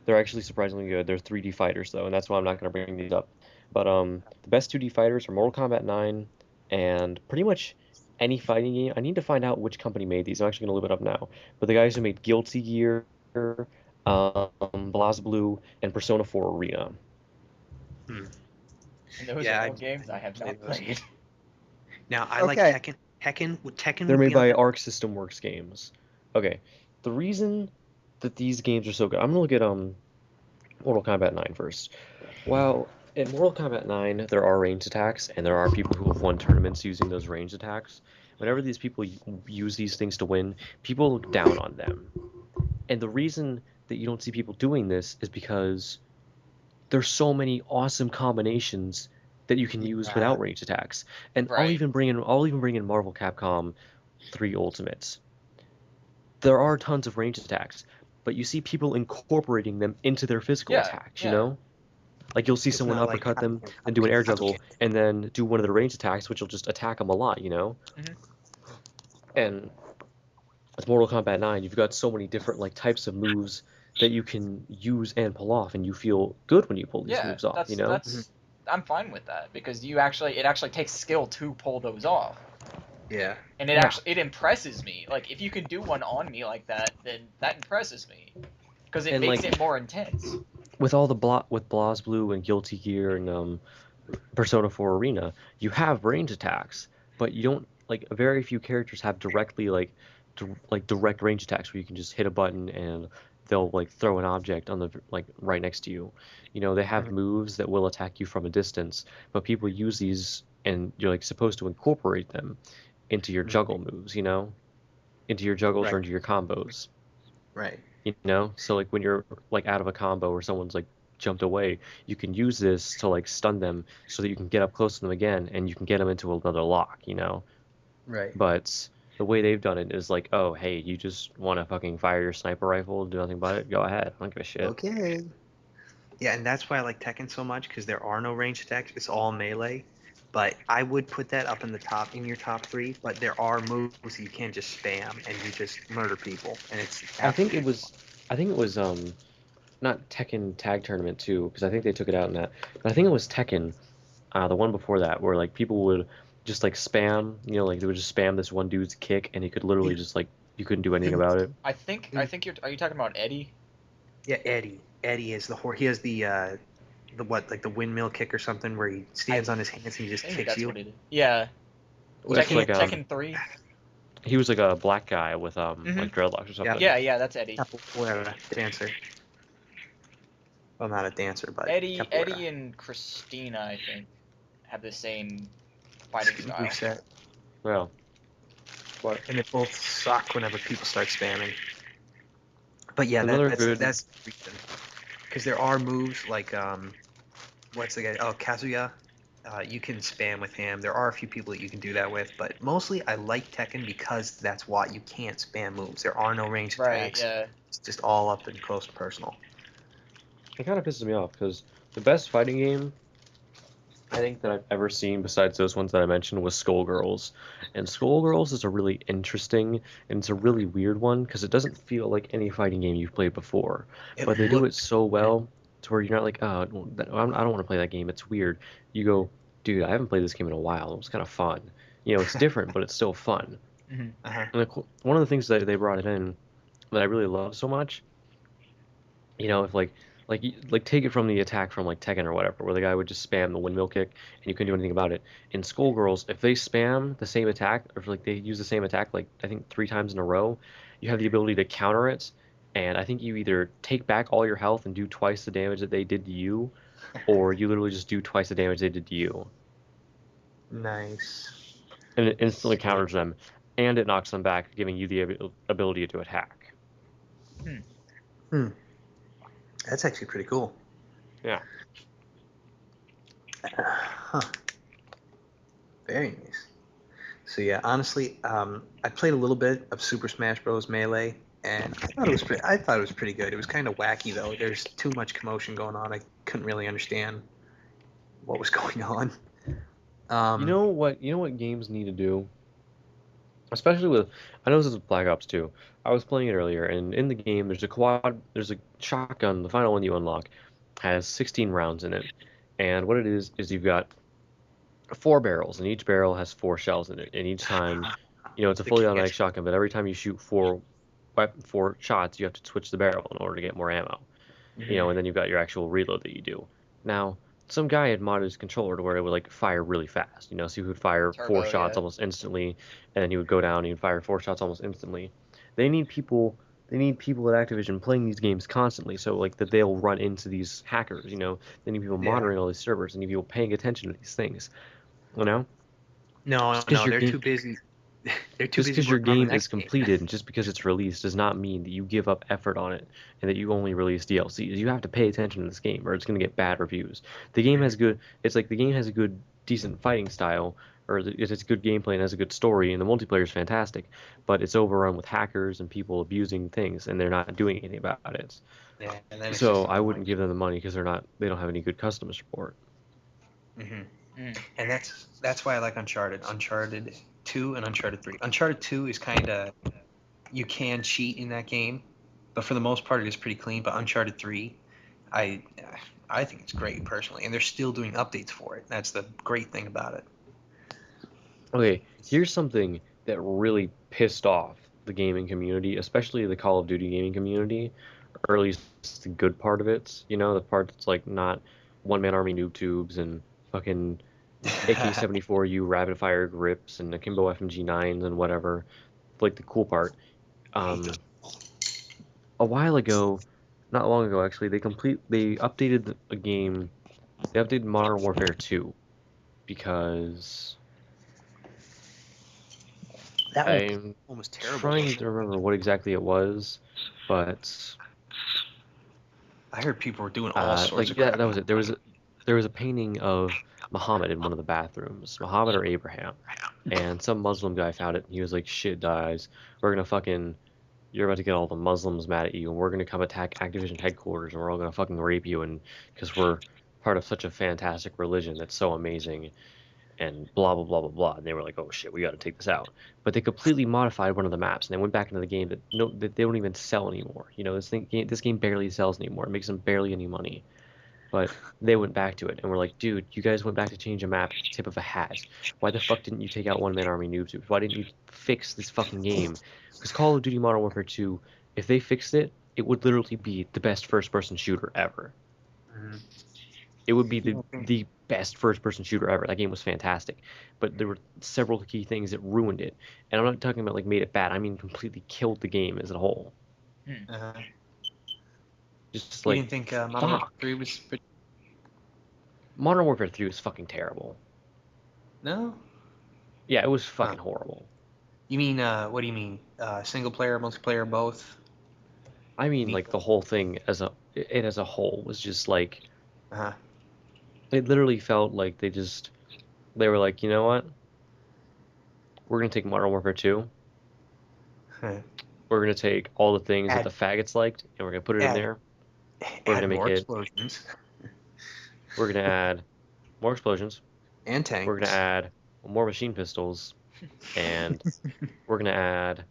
they're actually surprisingly good. They're 3D fighters, though, and that's why I'm not going to bring these up. But the best 2D fighters are Mortal Kombat 9, and pretty much any fighting game. I need to find out which company made these. I'm actually going to look it up now. But the guys who made Guilty Gear, BlazBlue, and Persona 4 Arena. And those Yeah, are all games I have not played. Now I like Okay. Tekken. Tekken. They're would made be by on Arc System Works games. Okay, the reason that these games are so good. I'm gonna look at Mortal Kombat 9 first. Well, in Mortal Kombat 9, there are ranged attacks, and there are people who have won tournaments using those ranged attacks. Whenever these people use these things to win, people look down on them. And the reason that you don't see people doing this is because there's so many awesome combinations that you can use without ranged attacks. And I'll Right. even bring in Marvel Capcom 3 Ultimates. There are tons of ranged attacks, but you see people incorporating them into their physical attacks, you know? Like you'll see It's someone not like uppercut them and do an air juggle and then do one of the ranged attacks, which will just attack them a lot, you know? Mhm. And with Mortal Kombat 9, you've got so many different like types of moves that you can use and pull off, and you feel good when you pull these moves off, you know? I'm fine with that because it actually takes skill to pull those off. Yeah. And it impresses me. Like if you can do one on me like that, then that impresses me because it makes it more intense. With all the with BlazBlue and Guilty Gear and Persona 4 Arena, you have range attacks, but you don't very few characters have directly direct range attacks where you can just hit a button and they'll throw an object on the right next to you. You know, they have moves that will attack you from a distance, but people use these and you're supposed to incorporate them into your juggle moves, you know? Into your juggles or into your combos. Right. You know? So when you're out of a combo or someone's jumped away, you can use this to stun them so that you can get up close to them again and you can get them into another lock, you know? Right. But the way they've done it is oh, hey, you just want to fucking fire your sniper rifle, do nothing but it, go ahead. I don't give a shit. Okay. Yeah, and that's why I like Tekken so much, because there are no ranged attacks. It's all melee. But I would put that up in your top 3. But there are moves that you can't just spam and you just murder people, and it's. I think it was not Tekken Tag Tournament 2, because I think they took it out in that. But I think it was Tekken, the one before that, where people would just spam, you know, they would just spam this one dude's kick, and he could literally just you couldn't do anything about it. I think are you talking about Eddie? Yeah, Eddie. Eddie is he has the windmill kick or something where he stands on his hands and he just Maybe kicks that's you. what it is. Yeah. That's Tekken 3. He was a black guy with dreadlocks or something. Yeah, that's Eddie. Whatever, dancer. Well, not a dancer, but Eddie and Christina, I think, have the same fighting style. Reset. Well. What? And they both suck whenever people start spamming. But yeah, that's the reason. Because there are moves like what's the guy? Oh, Kazuya. You can spam with him. There are a few people that you can do that with, but mostly I like Tekken because that's why you can't spam moves. There are no ranged attacks. Yeah. It's just all up and close and personal. It kind of pisses me off because the best fighting game I think that I've ever seen besides those ones that I mentioned was Skullgirls. And Skullgirls is a really interesting and it's a really weird one because it doesn't feel like any fighting game you've played before. But they do it so well to where you're not like, oh, I don't want to play that game. It's weird. You go, dude, I haven't played this game in a while. It was kind of fun. You know, it's different, but it's still fun. And one of the things that they brought it in that I really love so much, you know, if like take it from the attack from like Tekken or whatever, where the guy would just spam the windmill kick and you couldn't do anything about it. In Skullgirls, if they spam the same attack, or if like they use the same attack like I think 3 times in a row, you have the ability to counter it, and I think you either take back all your health and do twice the damage that they did to you, or you literally just do twice the damage they did to you. Nice. And it instantly counters them, and it knocks them back, giving you the ability to attack. That's actually pretty cool. Yeah. Very nice. So yeah, honestly, I played a little bit of Super Smash Bros. Melee, and I thought it was pretty good. It was kind of wacky though. There's too much commotion going on. I couldn't really understand what was going on. You know what games need to do? Especially with, I know this is with Black Ops 2. I was playing it earlier, and in the game, there's a shotgun. The final one you unlock has 16 rounds in it, and what it is you've got 4 barrels, and each barrel has 4 shells in it. And each time, you know, it's a fully automatic shotgun, but every time you shoot 4 shots, you have to switch the barrel in order to get more ammo. You know, and then you've got your actual reload that you do. Now, some guy had modded his controller to where it would like fire really fast, you know, so he would fire 4 shots almost instantly, and then he would go down and he would fire 4 shots almost instantly. They need people at Activision playing these games constantly, so like that they'll run into these hackers, you know. They need people monitoring all these servers, they need people paying attention to these things, you know. No, they're too busy. They're too busy. Just because your game is completed and just because it's released does not mean that you give up effort on it and that you only release DLCs. You have to pay attention to this game or it's going to get bad reviews. The game has good, it's like the game has a good, decent fighting style, or it's good gameplay and has a good story, and the multiplayer is fantastic, but it's overrun with hackers and people abusing things, and they're not doing anything about it. Yeah, so I wouldn't give them the money because they don't have any good customer support. And that's why I like Uncharted 2 and Uncharted 3. Uncharted 2 is kind of, you can cheat in that game, but for the most part it is pretty clean. But Uncharted 3, I think it's great personally, and they're still doing updates for it. That's the great thing about it. Okay, here's something that really pissed off the gaming community, especially the Call of Duty gaming community, or at least the good part of it, you know, the part that's like not one-man army noob tubes and fucking AK-74U rapid fire grips and Akimbo FMG9s and whatever, like the cool part. A while ago, not long ago actually, they updated a game. They updated Modern Warfare 2 because I'm almost terrible. Trying to remember what exactly it was, but I heard people were doing all sorts of yeah, crap. that was it. There was a painting of Muhammad in one of the bathrooms, Muhammad or Abraham, and some Muslim guy found it, and he was like, shit, guys, you're about to get all the Muslims mad at you, and we're gonna come attack Activision headquarters, and we're all gonna fucking rape you, and because we're part of such a fantastic religion that's so amazing, and blah blah blah blah blah. And they were like, oh shit, we gotta take this out. But they completely modified one of the maps, and they went back into the game that they don't even sell anymore. You know, this game barely sells anymore. It makes them barely any money. But they went back to it, and we're like, dude, you guys went back to change a map at the tip of a hat. Why the fuck didn't you take out one-man army noobs? Why didn't you fix this fucking game? Because Call of Duty Modern Warfare 2, if they fixed it, it would literally be the best first-person shooter ever. It would be the best first-person shooter ever. That game was fantastic. But there were several key things that ruined it. And I'm not talking about, like, made it bad. I mean completely killed the game as a whole. Just like, you didn't think Modern Warfare 3 was pretty... Modern Warfare 3 was fucking terrible. No? Yeah, it was fucking horrible. You mean, what do you mean? Single player, multiplayer, both? I mean, like, the whole thing as a whole was just like... It literally felt like they were like, you know what? We're going to take Modern Warfare 2. We're going to take all the things that the faggots liked, and we're going to put it in there. We're going to make explosions. We're going to add more explosions. And tanks. We're going to add more machine pistols. And we're going to add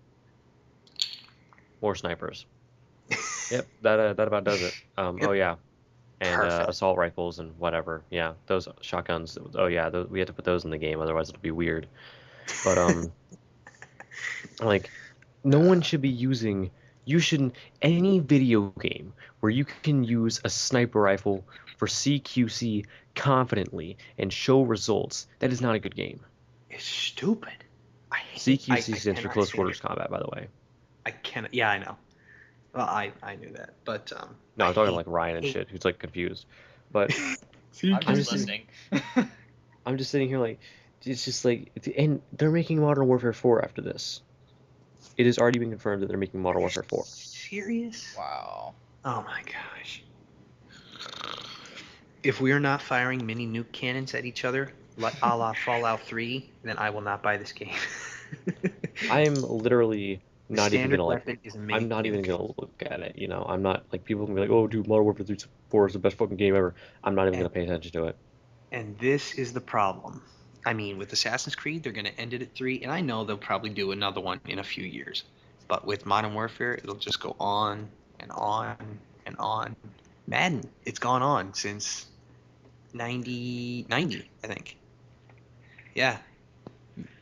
more snipers. Yep, that about does it. Oh, yeah. and Perfect. assault rifles and whatever. Yeah, those shotguns. Oh yeah, we had to put those in the game, otherwise it'd be weird. But like, no one should be using. You shouldn't. Any video game where you can use a sniper rifle for CQC confidently and show results, that is not a good game. It's stupid. CQC stands for cannot close stand quarters it. combat, by the way. I cannot. Yeah, I know. Well, I knew that, but No, I'm talking hate- like Ryan and hate- shit, who's like confused. But I'm I'm just just listening. I'm just sitting here like, it's just like, and they're making Modern Warfare 4 after this. It has already been confirmed that they're making Modern Warfare 4. Serious? Wow. Oh my gosh. If we are not firing mini nuke cannons at each other, like a la Fallout 3, then I will not buy this game. I'm literally not even Standard gonna like. weapon is a mini I'm not even nuke. gonna look at it. You know, I'm not like, people can be like, oh, dude, Modern Warfare 3 4 is the best fucking game ever. I'm not even gonna pay attention to it. And this is the problem. I mean, with Assassin's Creed, they're going to end it at 3, and I know they'll probably do another one in a few years. But with Modern Warfare, it'll just go on and on and on. Madden, it's gone on since 90, I think. Yeah.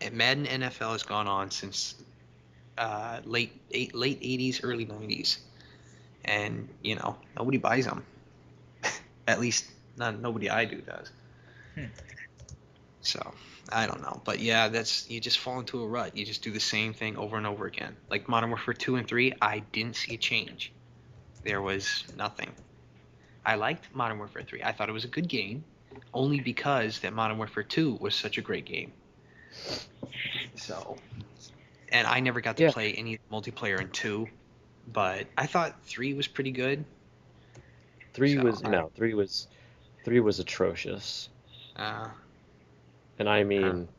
And Madden NFL has gone on since late 80s, early 90s. And, you know, nobody buys them. At least nobody I do does. So, I don't know. But yeah, you just fall into a rut. You just do the same thing over and over again. Like Modern Warfare 2 and 3, I didn't see a change. There was nothing. I liked Modern Warfare 3. I thought it was a good game, only because that Modern Warfare 2 was such a great game. So, and I never got to play any multiplayer in 2, but I thought 3 was pretty good. 3 was atrocious. And I mean,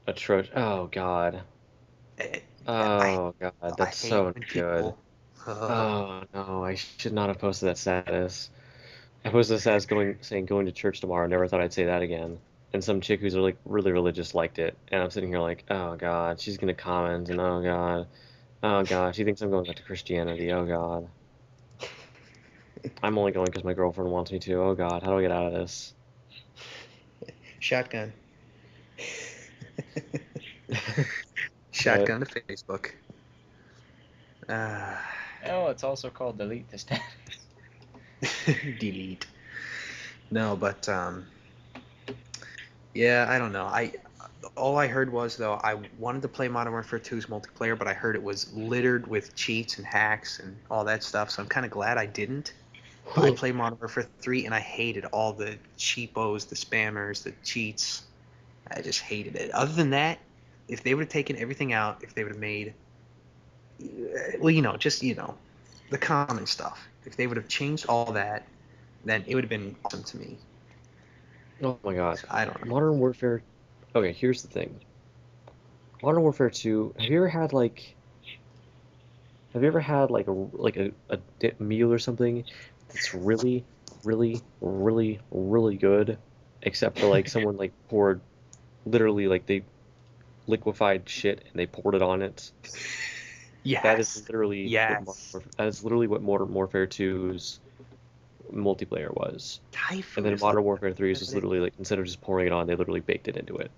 atrocious. Oh god. Oh god, that's so good. Oh no, I should not have posted that status. I posted a status saying going to church tomorrow. Never thought I'd say that again. And some chick who's like really religious liked it, and I'm sitting here like, oh god, she's gonna comment, and oh god, she thinks I'm going back to Christianity. Oh god. I'm only going because my girlfriend wants me to. Oh god, how do I get out of this? Shotgun. Shotgun to Facebook. Oh, it's also called delete this time. Delete. No, but yeah, I don't know. All I heard was, though, I wanted to play Modern Warfare 2's multiplayer, but I heard it was littered with cheats and hacks and all that stuff. So I'm kind of glad I didn't. I played Modern Warfare 3 and I hated all the cheapos, the spammers, the cheats. I just hated it. Other than that, if they would have taken everything out, if they would have made, well, just the common stuff. If they would have changed all that, then it would have been awesome to me. Oh my god. So, I don't know. Modern Warfare. Okay, here's the thing. Modern Warfare 2. Have you ever had like a meal or something that's really, really, really, really good, except for like someone like poured, literally like they liquefied shit and they poured it on it. Yes. That is literally Yes. that is literally what Modern Warfare 2's multiplayer was. Typhoon And then is Modern like- Warfare 3 is literally like, instead of just pouring it on, they literally baked it into it.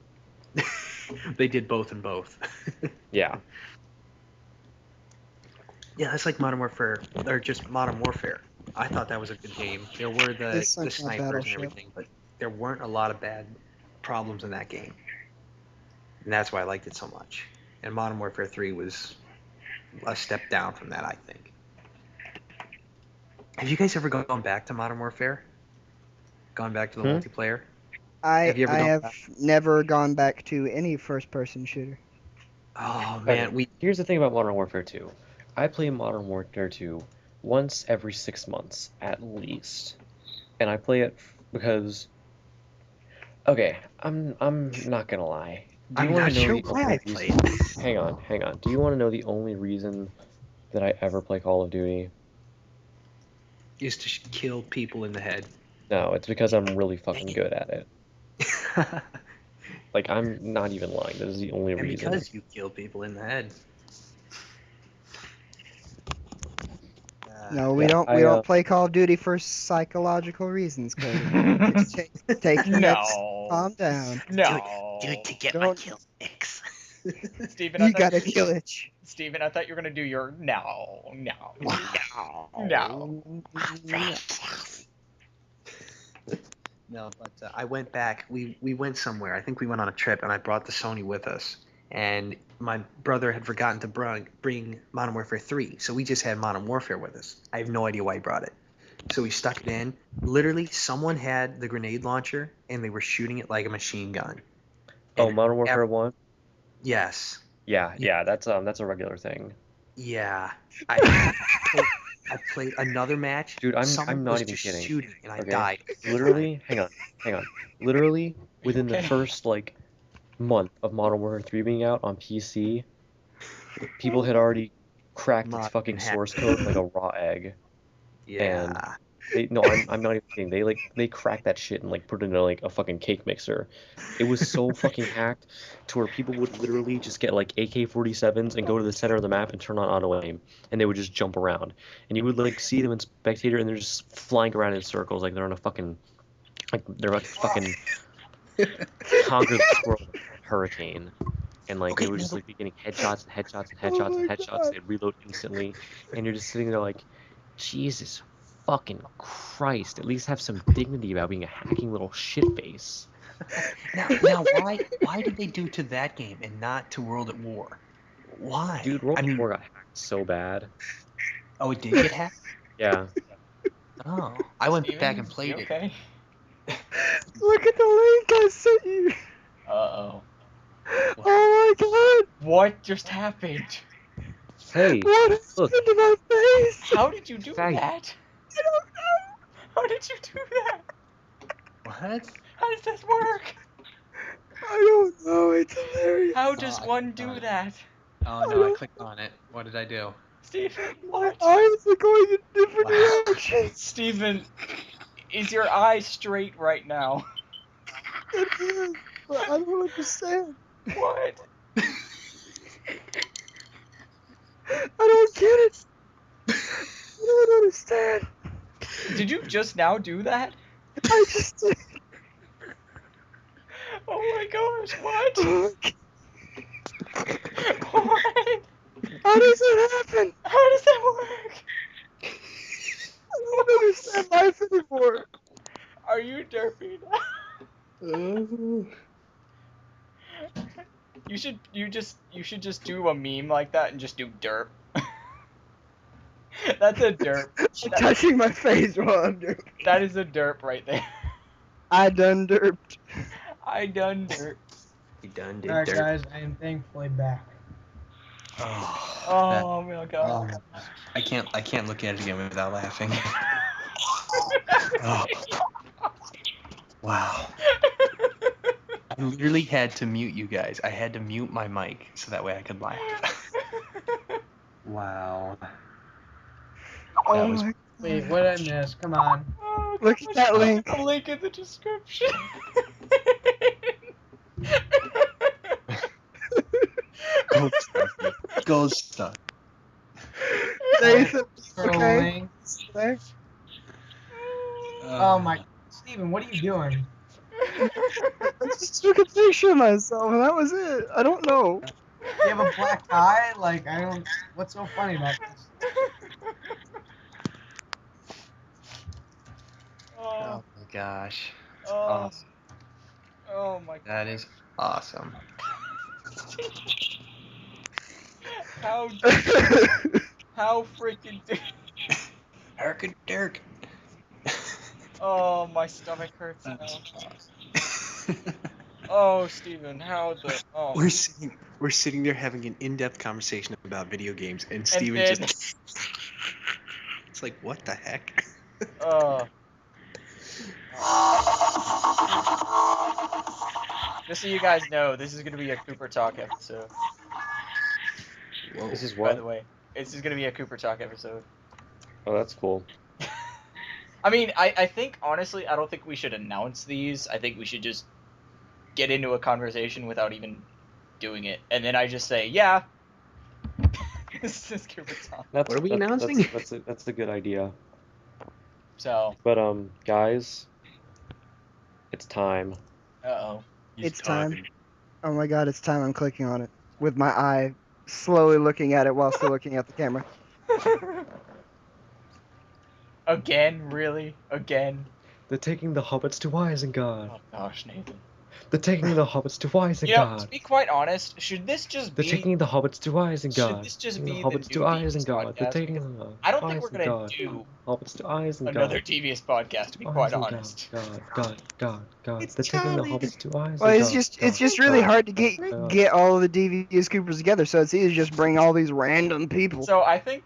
They did both and both. Yeah. Yeah, that's like Modern Warfare, or just Modern Warfare. I thought that was a good game. There were the It's like a snipers and battleship. everything, but there weren't a lot of bad problems in that game. And that's why I liked it so much. And Modern Warfare 3 was a step down from that, I think. Have you guys ever gone back to Modern Warfare? Gone back to the multiplayer? I Have you ever gone have back? never gone back to any first-person shooter. Oh, man. Okay, here's the thing about Modern Warfare 2. I play Modern Warfare 2 once every 6 months, at least. And I play it because... Okay, I'm not gonna lie. Do you I'm wanna not know sure the why only I play reason- it. Hang on. Do you want to know the only reason that I ever play Call of Duty? Is to kill people in the head. No, it's because I'm really fucking good at it. Like, I'm not even lying. That is the only And reason. because you kill people in the head. No, we Yeah, don't. We don't play Call of Duty for psychological reasons, Cody. Just take your meds, calm down. No. Do it to get my Don't- kill mix. Steven, You got a kill itch. Steven, I thought you were gonna do your no. No, but I went back. We went somewhere. I think we went on a trip, and I brought the Sony with us. And my brother had forgotten to bring Modern Warfare 3, so we just had Modern Warfare with us. I have no idea why he brought it. So we stuck it in. Literally, someone had the grenade launcher, and they were shooting it like a machine gun. Oh, And Modern Warfare 1? Yes. Yeah, that's a regular thing. Yeah. I played another match. Dude, Someone I'm not was even just kidding. shooting, and I Okay. died. Literally, hang on. Literally, within the Okay. first like month of Modern Warfare 3 being out on PC, people had already cracked its Mod fucking hack. source code like a raw egg. Yeah. I'm not even kidding. They cracked that shit and like put it in like a fucking cake mixer. It was so fucking hacked to where people would literally just get like AK-47s and go to the center of the map and turn on auto aim, and they would just jump around, and you would like see them in spectator and they're just flying around in circles like they're on a fucking conquer the world hurricane. And like they would just like be getting headshots and headshots and headshots Oh and my headshots. God. They'd reload instantly, and you're just sitting there like, Jesus fucking Christ! At least have some dignity about being a hacking little shitface. Now, why did they do to that game and not to World at War? Why? Dude, World at War got hacked so bad. Oh, it did get hacked? Yeah. Oh, I went Steven, back and played you it. okay? Look at the link I sent you. Uh-oh. Oh my God! What just happened? Hey, What happened look. to my face? How did you do Faggot. that? I don't know. How did you do that? What? How does this work? I don't know. It's hilarious. How does I one clicked do on it. that? Oh no, I clicked on it. What did I do? Stephen, My what? eyes are going in different Wow. directions. Stephen, is your eye straight right now? It is, but I don't understand. What? I don't get it. I don't understand. Did you just now do that? I just did. Oh my gosh, what? What? How does it happen? How does that work? I don't understand life anymore. Are you derping? You should just do a meme like that and just do derp. That's a derp. I'm touching my face while I'm derping. That is a derp right there. I done derped. I done derp. You done did Alright, dirt. guys, I am thankfully back. Oh my god. I can't look at it again without laughing. Oh. Wow. I literally had to mute you guys. I had to mute my mic so that way I could laugh. Wow. Oh was- my Wait, what did I miss? Come on. Oh, Look at that link. The link in the description. Gold stuff. Gold stuff. Nathan, okay? Scrolling. There. Oh my. Steven, what are you doing? I just took a picture of myself and that was it. I don't know. You have a black eye? Like, I don't. What's so funny about this? Oh, my gosh. oh, Awesome. oh my god. That is awesome. How freaking Herk Dirk. Oh, my stomach hurts now. Oh, Steven, how the oh. We're sitting there having an in-depth conversation about video games, and Steven then- just it's like, what the heck? Just so you guys know, this is gonna be a Cooper Talk episode. Whoa. This is By what? the way, this is gonna be a Cooper Talk episode. Oh, that's cool. I mean, I think honestly, I don't think we should announce these. I think we should just get into a conversation without even doing it, and then I just say, yeah. This is Cooper Talk. That's, What are we that's, announcing? That's a good idea. So, But guys, it's time. uh-oh. It's time. Oh my god, it's time. I'm clicking on it with my eye slowly looking at it while still looking at the camera. Again? Really? Again? They're taking the hobbits to Isengard. Oh gosh, Nathan. They're taking the hobbits to Isengard. You know, to be quite honest, should this just They're be... taking the hobbits to Isengard. Should this just Taking be the the hobbits new to Devious Isengard. They're podcast? taking Because the I don't think we're gonna Isengard. do Hobbits to Isengard. another Devious podcast, to be quite Isengard. honest. God. It's They're taking the Charlie. hobbits to Isengard. Well, it's just really hard to get all the Devious Coopers together, so it's easy to just bring all these random people. So I think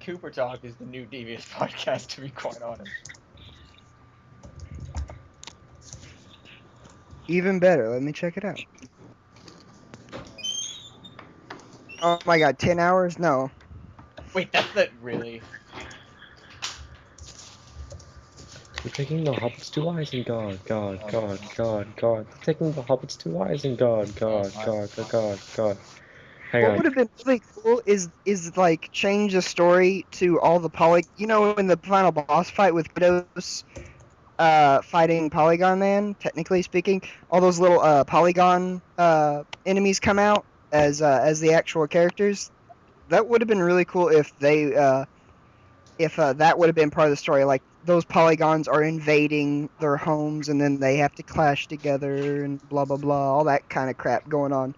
Cooper Talk is the new Devious podcast, to be quite honest. Even better. Let me check it out. Oh my god, 10 hours? No. Wait, that's the... Really? They're taking the hobbits to Isengard. God. They're taking the hobbits to Isengard. God. Hang What on. would have been really cool is like change the story to all the you know, in the final boss fight with Kratos fighting Polygon Man, technically speaking, all those little Polygon enemies come out as the actual characters. That would have been really cool if they that would have been part of the story. Like those polygons are invading their homes and then they have to clash together and blah blah blah, all that kind of crap going on.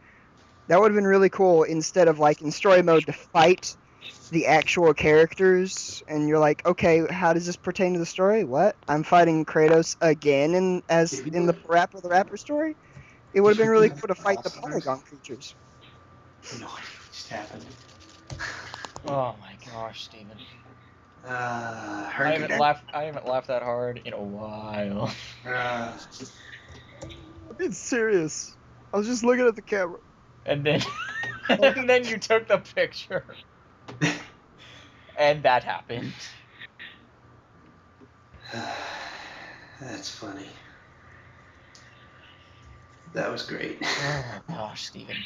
That would have been really cool instead of like in story mode to fight the actual characters and you're like, okay, how does this pertain to the story? What? I'm fighting Kratos again in the Rapper story? It would have been really cool to fight the Polygon creatures. No, what just happened? Oh my gosh, Steven. I Hurricane. haven't laughed that hard in a while. I'm being serious. I was just looking at the camera. And then you took the picture. And that happened. That's funny. That was great. Oh my gosh, Steven.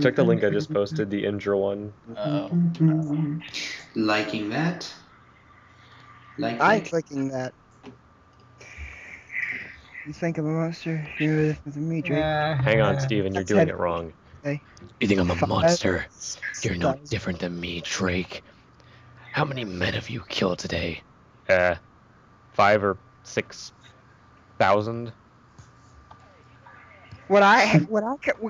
Check the link I just posted, the Indra one. Uh-oh. Liking that. I'm clicking that. You think I'm a monster? You're with me, Drake. Hang on, Steven, you're doing it wrong. Hey. You think I'm a monster? You're no Guys. different than me, Drake. How many men have you killed today? 5 or 6,000. What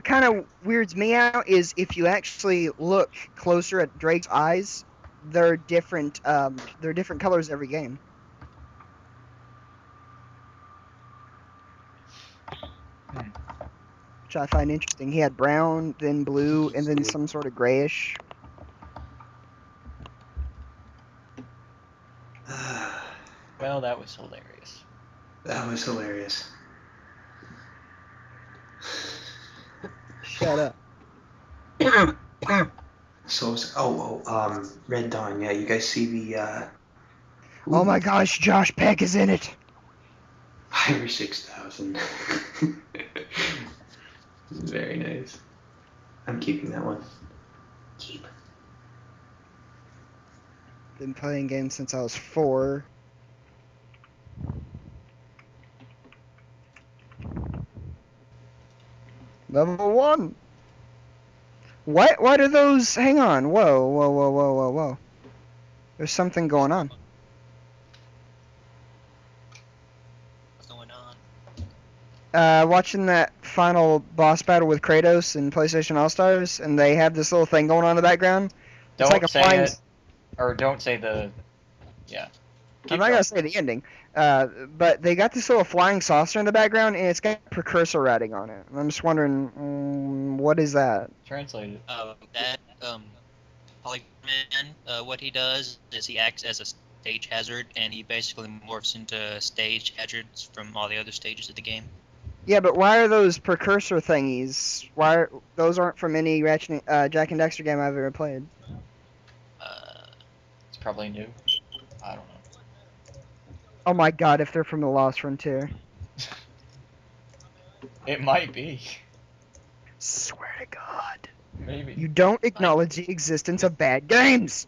kind of weirds me out is if you actually look closer at Drake's eyes, they're different colors every game. Which I find interesting. He had brown, then blue, and then some sort of grayish. Well, that was hilarious. That was hilarious. Shut up. So, Red Dawn. Yeah, you guys see the? Oh my gosh, Josh Peck is in it. 5 or 6,000. Very nice. I'm keeping that one. Keep. Been playing games since I was 4. Level 1. What are those? Hang on. Whoa. There's something going on. What's going on? Watching that final boss battle with Kratos in PlayStation All-Stars, and they have this little thing going on in the background. It's Don't like a say flying... it, or don't say the... Yeah. I'm not going to say the ending, but they got this little flying saucer in the background, and it's got precursor writing on it. And I'm just wondering, what is that? Translate it. Polygon Man, what he does is he acts as a stage hazard, and he basically morphs into stage hazards from all the other stages of the game. Yeah, but why are those precursor thingies? Those aren't from any Ratchet, Jack and Dexter game I've ever played. It's probably new. I don't know. Oh my god, if they're from the Lost Frontier. It might be. Swear to God. Maybe. You don't acknowledge the existence of bad games!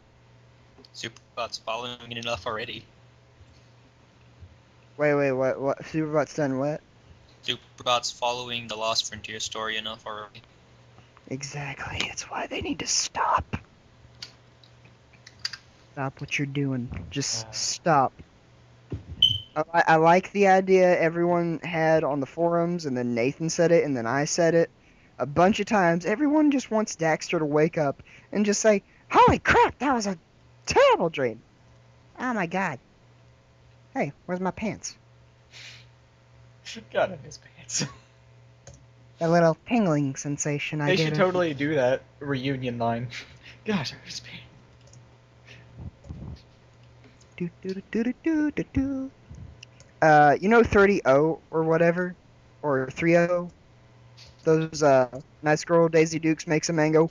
Superbot's following it enough already. Wait, what? Superbot's done what? Superbot's following the Lost Frontier story enough already. Exactly, it's why they need to stop. Stop what you're doing. Just stop. I like the idea everyone had on the forums, and then Nathan said it, and then I said it. A bunch of times, everyone just wants Daxter to wake up and just say, "Holy crap, that was a terrible dream. Oh my God. Hey, where's my pants?" Got in his pants. That little tingling sensation I They get. should totally do that reunion line. Gosh, I his pants. Do do do do do do do. You know 30-0 or whatever, or 3-0. Those Nice Girl Daisy Dukes makes a man go.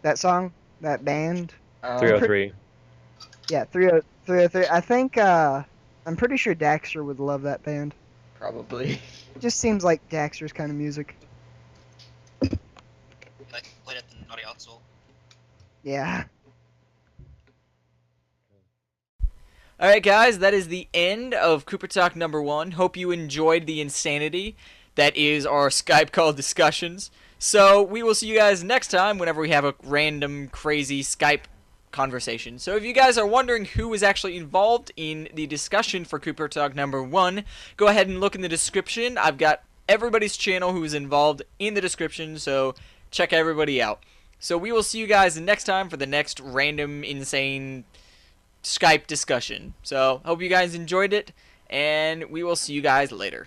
That song, that band. 303. Yeah, 303. I think I'm pretty sure Daxter would love that band. Probably. It just seems like Daxter's kind of music. Like played at the Naughty Oxel. Yeah. Alright guys, that is the end of Cooper Talk number 1. Hope you enjoyed the insanity that is our Skype call discussions. So we will see you guys next time whenever we have a random crazy Skype conversation. So if you guys are wondering who was actually involved in the discussion for Cooper Talk number 1, go ahead and look in the description. I've got everybody's channel who is involved in the description, so check everybody out. So we will see you guys next time for the next random insane Skype discussion. So, hope you guys enjoyed it, and we will see you guys later.